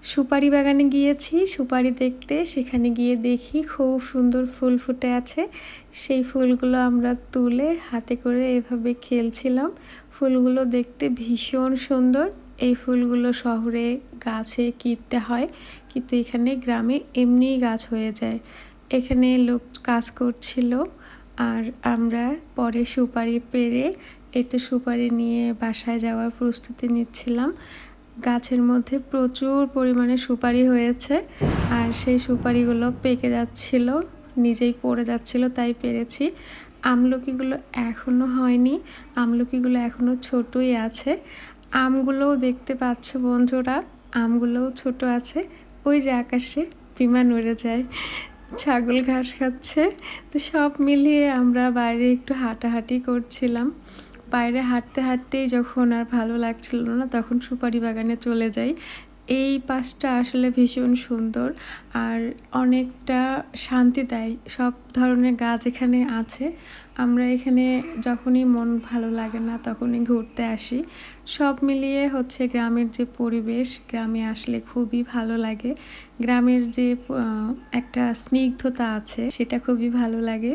সুপারি বাগানে গিয়েছি সুপারি দেখতে। সেখানে গিয়ে দেখি খুব সুন্দর ফুল ফুটে আছে। সেই ফুলগুলো আমরা তুলে হাতে করে এভাবে খেলছিলাম। ফুলগুলো দেখতে ভীষণ সুন্দর। এই ফুলগুলো শহরে গাছে কিনতে হয়, কিন্তু এখানে গ্রামে এমনিই গাছ হয়ে যায়। এখানে লোক কাজ করছিল আর আমরা পরে সুপারি পেড়ে এতে সুপারি নিয়ে বাসায় যাওয়ার প্রস্তুতি নিচ্ছিলাম। গাছের মধ্যে প্রচুর পরিমাণে সুপারি হয়েছে আর সেই সুপারিগুলো পেকে যাচ্ছিল, নিজেই পড়ে যাচ্ছিল, তাই পেরেছি। আমলকিগুলো এখনও হয়নি, আমলকিগুলো এখনও ছোটই আছে। আমগুলোও দেখতে পাচ্ছ বন্ধুরা, আমগুলোও ছোট আছে। ওই যে আকাশে বিমান উড়ে যায়, ছাগল ঘাস খাচ্ছে। তো সব মিলিয়ে আমরা বাইরে একটু হাঁটাহাঁটি করছিলাম। বাইরে হাঁটতে হাঁটতেই যখন আর ভালো লাগছিল না তখন সুপারি বাগানে চলে যাই। এই পাশটা আসলে ভীষণ সুন্দর আর অনেকটা শান্তি দেয়। সব ধরনের গাছ এখানে আছে। আমরা এখানে যখনই মন ভালো লাগে না তখনই ঘুরতে আসি। সব মিলিয়ে হচ্ছে গ্রামের যে পরিবেশ, গ্রামে আসলে খুবই ভালো লাগে। গ্রামের যে একটা স্নিগ্ধতা আছে সেটা খুবই ভালো লাগে।